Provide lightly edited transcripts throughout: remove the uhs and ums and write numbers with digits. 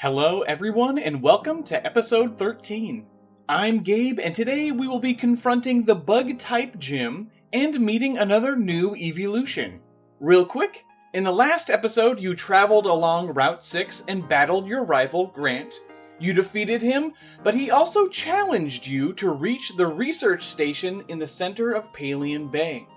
Hello, everyone, and welcome to episode 13. I'm Gabe, and today we will be confronting the Bug-type gym and meeting another new Eeveelution. Real quick, in the last episode, you traveled along Route 6 and battled your rival, Grant. You defeated him, but he also challenged you to reach the research station in the center of Palian Bay.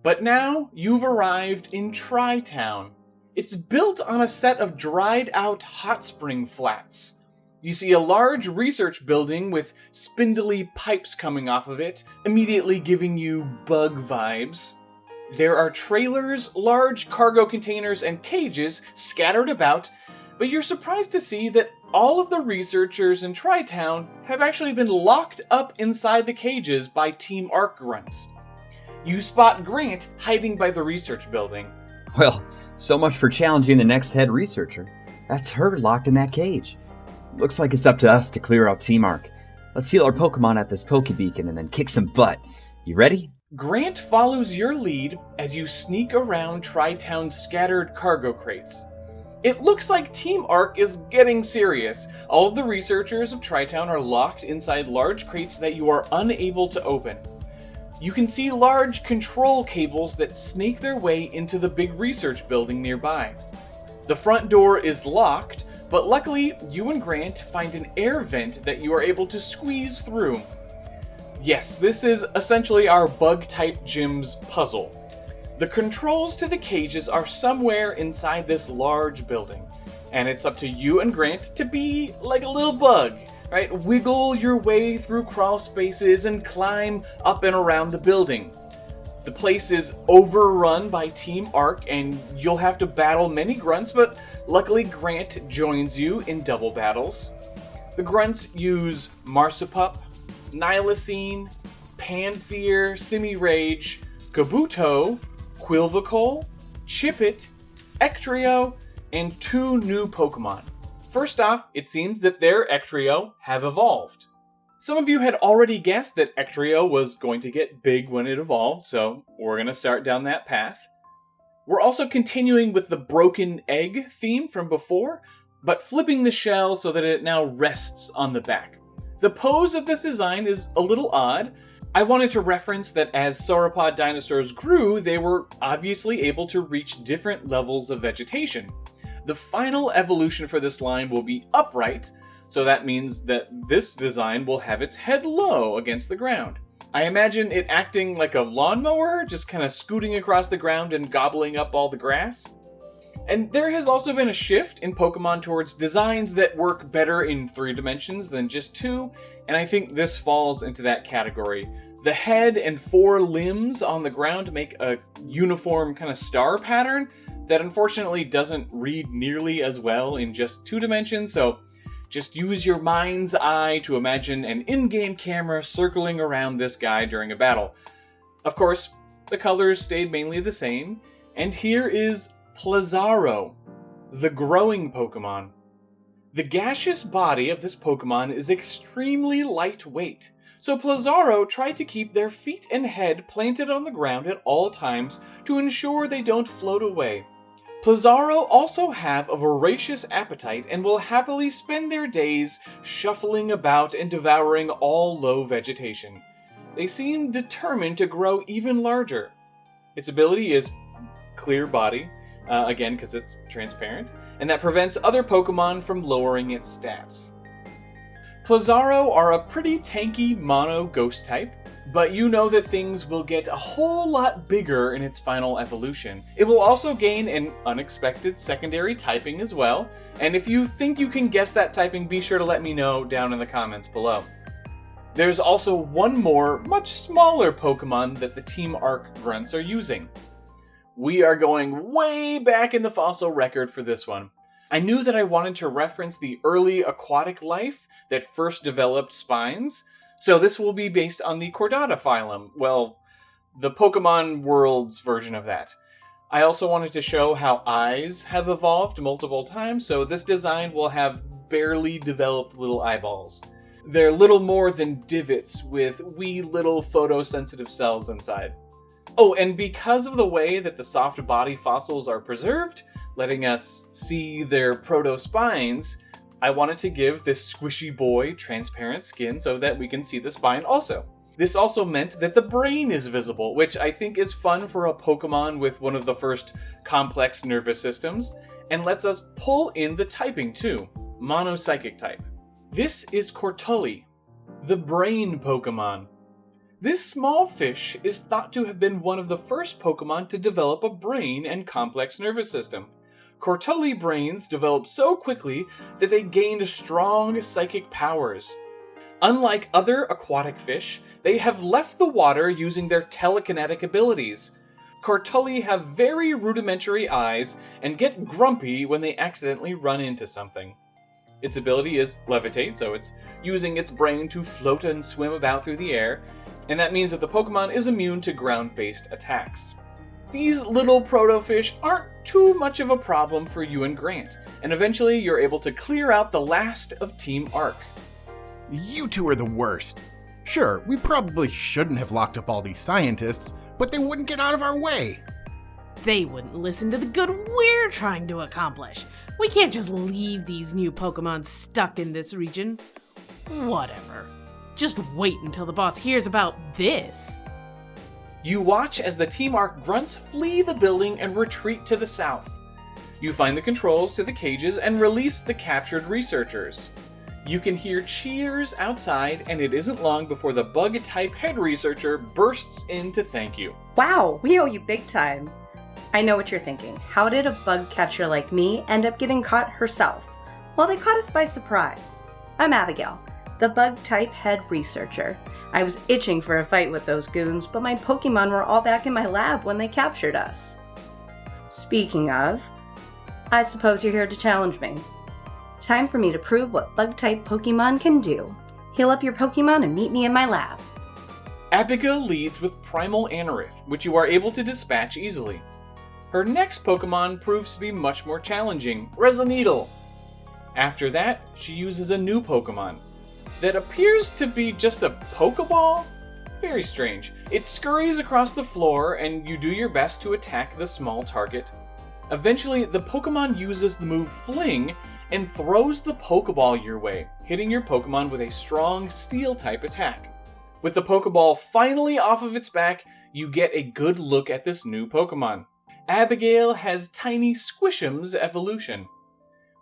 But now, you've arrived in Tri-Town. It's built on a set of dried-out hot spring flats. You see a large research building with spindly pipes coming off of it, immediately giving you bug vibes. There are trailers, large cargo containers, and cages scattered about, but you're surprised to see that all of the researchers in Tri-Town have actually been locked up inside the cages by Team Arc grunts. You spot Grant hiding by the research building. Well, so much for challenging the next head researcher. That's her locked in that cage. Looks like it's up to us to clear out Team Arc. Let's heal our Pokemon at this Pokebeacon and then kick some butt. You ready? Grant follows your lead as you sneak around Tri-Town's scattered cargo crates. It looks like Team Arc is getting serious. All of the researchers of Tri-Town are locked inside large crates that you are unable to open. You can see large control cables that snake their way into the big research building nearby. The front door is locked, but luckily you and Grant find an air vent that you are able to squeeze through. Yes, this is essentially our Bug-type gym's puzzle. The controls to the cages are somewhere inside this large building, and it's up to you and Grant to be like a little bug. Right, wiggle your way through crawl spaces and climb up and around the building. The place is overrun by Team Arc and you'll have to battle many grunts, but luckily Grant joins you in double battles. The grunts use Marsupup, Nihilocene, Panfear, Simirage, Kabuto, Quilvacole, Chippet, Ectrio, and 2 new Pokemon. First off, it seems that their Ectrio have evolved. Some of you had already guessed that Ectrio was going to get big when it evolved, so we're going to start down that path. We're also continuing with the broken egg theme from before, but flipping the shell so that it now rests on the back. The pose of this design is a little odd. I wanted to reference that as sauropod dinosaurs grew, they were obviously able to reach different levels of vegetation. The final evolution for this line will be upright, so that means that this design will have its head low against the ground. I imagine it acting like a lawnmower, just kind of scooting across the ground and gobbling up all the grass. And there has also been a shift in Pokemon towards designs that work better in 3 dimensions than just 2, and I think this falls into that category. The head and 4 limbs on the ground make a uniform kind of star pattern that unfortunately doesn't read nearly as well in just 2 dimensions, so just use your mind's eye to imagine an in-game camera circling around this guy during a battle. Of course, the colors stayed mainly the same, and here is Plazauro, the growing Pokemon. The gaseous body of this Pokemon is extremely lightweight, so Plazauro try to keep their feet and head planted on the ground at all times to ensure they don't float away. Plazauro also have a voracious appetite and will happily spend their days shuffling about and devouring all low vegetation. They seem determined to grow even larger. Its ability is Clear Body, again because it's transparent, and that prevents other Pokemon from lowering its stats. Plazauro are a pretty tanky mono ghost type, but you know that things will get a whole lot bigger in its final evolution. It will also gain an unexpected secondary typing as well, and if you think you can guess that typing, be sure to let me know down in the comments below. There's also one more, much smaller Pokemon that the Team Arc grunts are using. We are going way back in the fossil record for this one. I knew that I wanted to reference the early aquatic life that first developed spines, so this will be based on the Chordata phylum, well, the Pokemon World's version of that. I also wanted to show how eyes have evolved multiple times, so this design will have barely developed little eyeballs. They're little more than divots with wee little photosensitive cells inside. Oh, and because of the way that the soft body fossils are preserved, letting us see their proto-spines, I wanted to give this squishy boy transparent skin so that we can see the spine also. This also meant that the brain is visible, which I think is fun for a Pokemon with one of the first complex nervous systems, and lets us pull in the typing too, Mono-Psychic type. This is Cortulli, the brain Pokemon. This small fish is thought to have been one of the first Pokemon to develop a brain and complex nervous system. Cortulli brains developed so quickly that they gained strong psychic powers. Unlike other aquatic fish, they have left the water using their telekinetic abilities. Cortulli have very rudimentary eyes and get grumpy when they accidentally run into something. Its ability is levitate, so it's using its brain to float and swim about through the air, and that means that the Pokemon is immune to ground-based attacks. These little protofish aren't too much of a problem for you and Grant, and eventually you're able to clear out the last of Team Arc. You two are the worst. Sure, we probably shouldn't have locked up all these scientists, but they wouldn't get out of our way. They wouldn't listen to the good we're trying to accomplish. We can't just leave these new Pokemon stuck in this region. Whatever. Just wait until the boss hears about this. You watch as the Team Arc grunts flee the building and retreat to the south. You find the controls to the cages and release the captured researchers. You can hear cheers outside, and it isn't long before the bug-type head researcher bursts in to thank you. Wow, we owe you big time. I know what you're thinking. How did a bug catcher like me end up getting caught herself? Well, they caught us by surprise. I'm Abigail, the bug-type head researcher. I was itching for a fight with those goons, but my Pokemon were all back in my lab when they captured us. Speaking of, I suppose you're here to challenge me. Time for me to prove what bug-type Pokemon can do. Heal up your Pokemon and meet me in my lab. Abigail leads with Primal Anorith, which you are able to dispatch easily. Her next Pokemon proves to be much more challenging, Resonneedle. After that, she uses a new Pokemon that appears to be just a Pokeball? Very strange. It scurries across the floor and you do your best to attack the small target. Eventually, the Pokemon uses the move Fling and throws the Pokeball your way, hitting your Pokemon with a strong Steel-type attack. With the Pokeball finally off of its back, you get a good look at this new Pokemon. Abigail has Tiny Squish'em's evolution.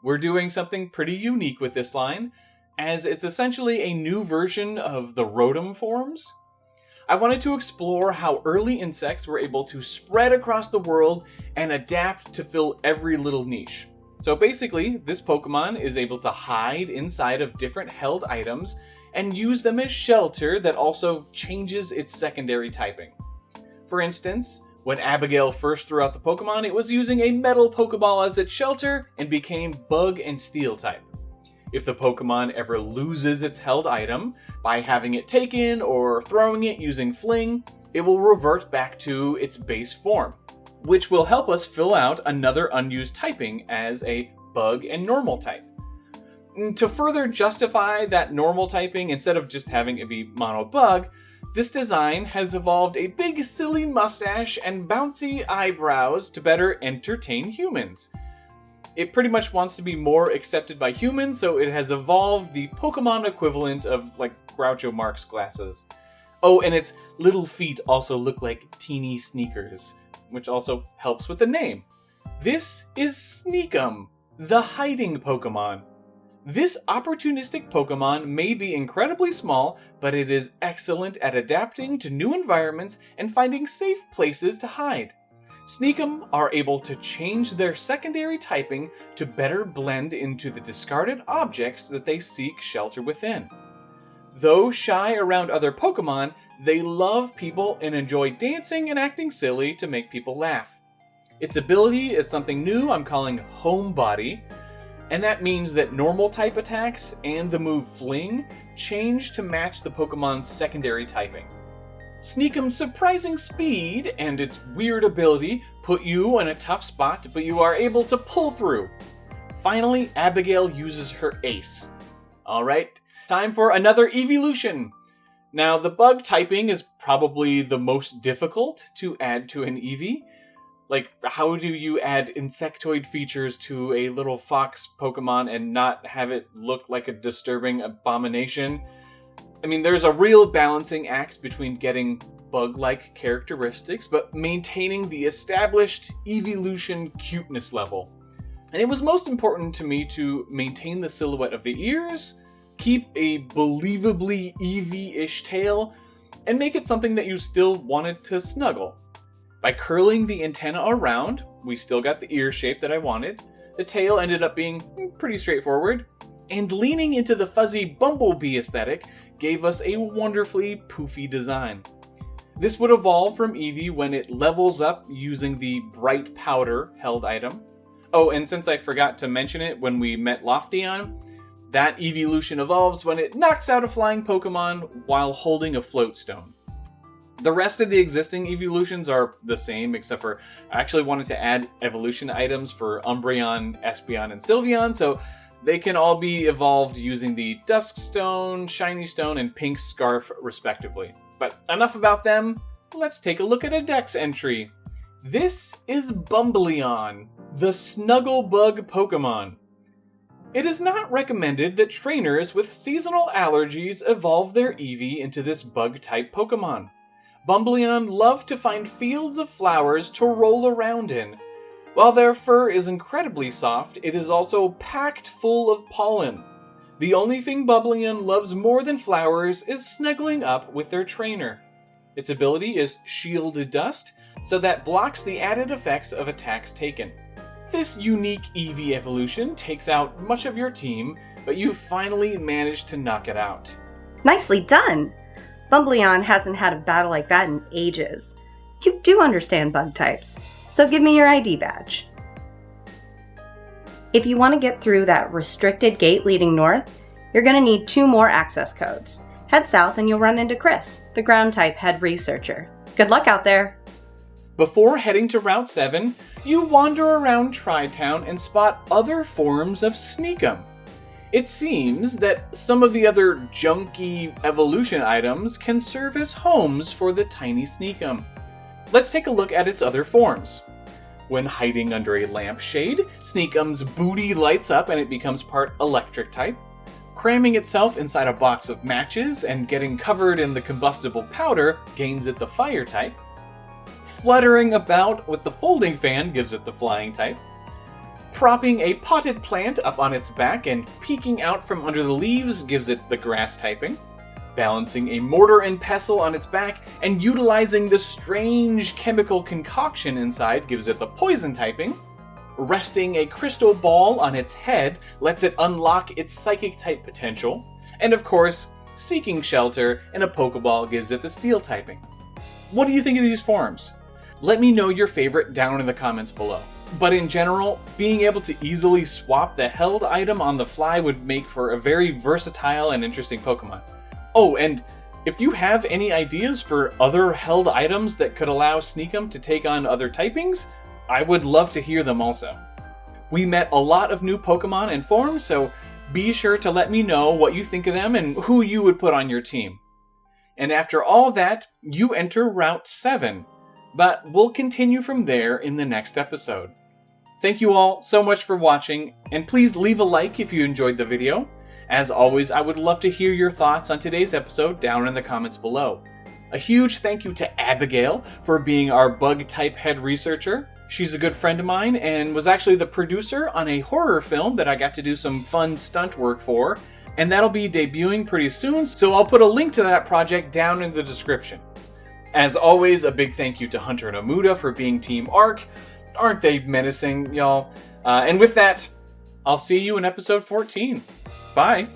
We're doing something pretty unique with this line, as it's essentially a new version of the Rotom forms. I wanted to explore how early insects were able to spread across the world and adapt to fill every little niche. So basically, this Pokemon is able to hide inside of different held items and use them as shelter that also changes its secondary typing. For instance, when Abigail first threw out the Pokemon, it was using a metal Pokeball as its shelter and became Bug and Steel type. If the Pokemon ever loses its held item by having it taken or throwing it using Fling, it will revert back to its base form, which will help us fill out another unused typing as a Bug and Normal type. To further justify that normal typing instead of just having it be Mono Bug, this design has evolved a big silly mustache and bouncy eyebrows to better entertain humans. It pretty much wants to be more accepted by humans, so it has evolved the Pokemon equivalent of, like, Groucho Marx glasses. Oh, and its little feet also look like teeny sneakers, which also helps with the name. This is Sneekum, the hiding Pokemon. This opportunistic Pokemon may be incredibly small, but it is excellent at adapting to new environments and finding safe places to hide. Sneekum are able to change their secondary typing to better blend into the discarded objects that they seek shelter within. Though shy around other Pokemon, they love people and enjoy dancing and acting silly to make people laugh. Its ability is something new I'm calling Homebody, and that means that normal type attacks and the move Fling change to match the Pokemon's secondary typing. Sneekum's surprising speed and its weird ability put you in a tough spot, but you are able to pull through. Finally, Abigail uses her ace. Alright, Time for another Eeveelution. Now, the bug typing is probably the most difficult to add to an Eevee. Like, how do you add insectoid features to a little fox Pokemon and not have it look like a disturbing abomination? I mean, there's a real balancing act between getting bug-like characteristics, but maintaining the established Eeveelution cuteness level. And it was most important to me to maintain the silhouette of the ears, keep a believably Eevee-ish tail, and make it something that you still wanted to snuggle. By curling the antenna around, we still got the ear shape that I wanted. The tail ended up being pretty straightforward. And leaning into the fuzzy bumblebee aesthetic gave us a wonderfully poofy design. This would evolve from Eevee when it levels up using the bright powder held item. Oh, and since I forgot to mention it when we met Lofteon, that Eeveelution evolves when it knocks out a flying Pokemon while holding a float stone. The rest of the existing Eeveelutions are the same, except for I actually wanted to add evolution items for Umbreon, Espeon, and Sylveon, so they can all be evolved using the Dusk Stone, Shiny Stone, and Pink Scarf, respectively. But enough about them, let's take a look at a Dex entry. This is Bumbleon, the Snugglebug Pokemon. It is not recommended that trainers with seasonal allergies evolve their Eevee into this bug-type Pokemon. Bumbleon love to find fields of flowers to roll around in. While their fur is incredibly soft, it is also packed full of pollen. The only thing Bumbleon loves more than flowers is snuggling up with their trainer. Its ability is Shielded Dust, so that blocks the added effects of attacks taken. This unique Eevee evolution takes out much of your team, but you finally managed to knock it out. Nicely done! Bumbleon hasn't had a battle like that in ages. You do understand bug types, so give me your ID badge. If you want to get through that restricted gate leading north, you're going to need 2 more access codes. Head south and you'll run into Chris, the ground-type head researcher. Good luck out there! Before heading to Route 7, you wander around Tri-Town and spot other forms of Sneekum. It seems that some of the other junky evolution items can serve as homes for the tiny Sneekum. Let's take a look at its other forms. When hiding under a lampshade, Sneekum's booty lights up and it becomes part electric type. Cramming itself inside a box of matches and getting covered in the combustible powder gains it the fire type. Fluttering about with the folding fan gives it the flying type. Propping a potted plant up on its back and peeking out from under the leaves gives it the grass typing. Balancing a mortar and pestle on its back and utilizing the strange chemical concoction inside gives it the poison typing. Resting a crystal ball on its head lets it unlock its psychic type potential. And of course, seeking shelter in a Pokeball gives it the steel typing. What do you think of these forms? Let me know your favorite down in the comments below. But in general, being able to easily swap the held item on the fly would make for a very versatile and interesting Pokemon. Oh, and if you have any ideas for other held items that could allow Sneekum to take on other typings, I would love to hear them also. We met a lot of new Pokemon and forms, so be sure to let me know what you think of them and who you would put on your team. And after all that, you enter Route 7. But we'll continue from there in the next episode. Thank you all so much for watching, and please leave a like if you enjoyed the video. As always, I would love to hear your thoughts on today's episode down in the comments below. A huge thank you to Abigail for being our bug-type head researcher. She's a good friend of mine and was actually the producer on a horror film that I got to do some fun stunt work for, and that'll be debuting pretty soon, so I'll put a link to that project down in the description. As always, a big thank you to Hunter and Amuda for being Team Arc. Aren't they menacing, y'all? And with that, I'll see you in episode 14. Bye!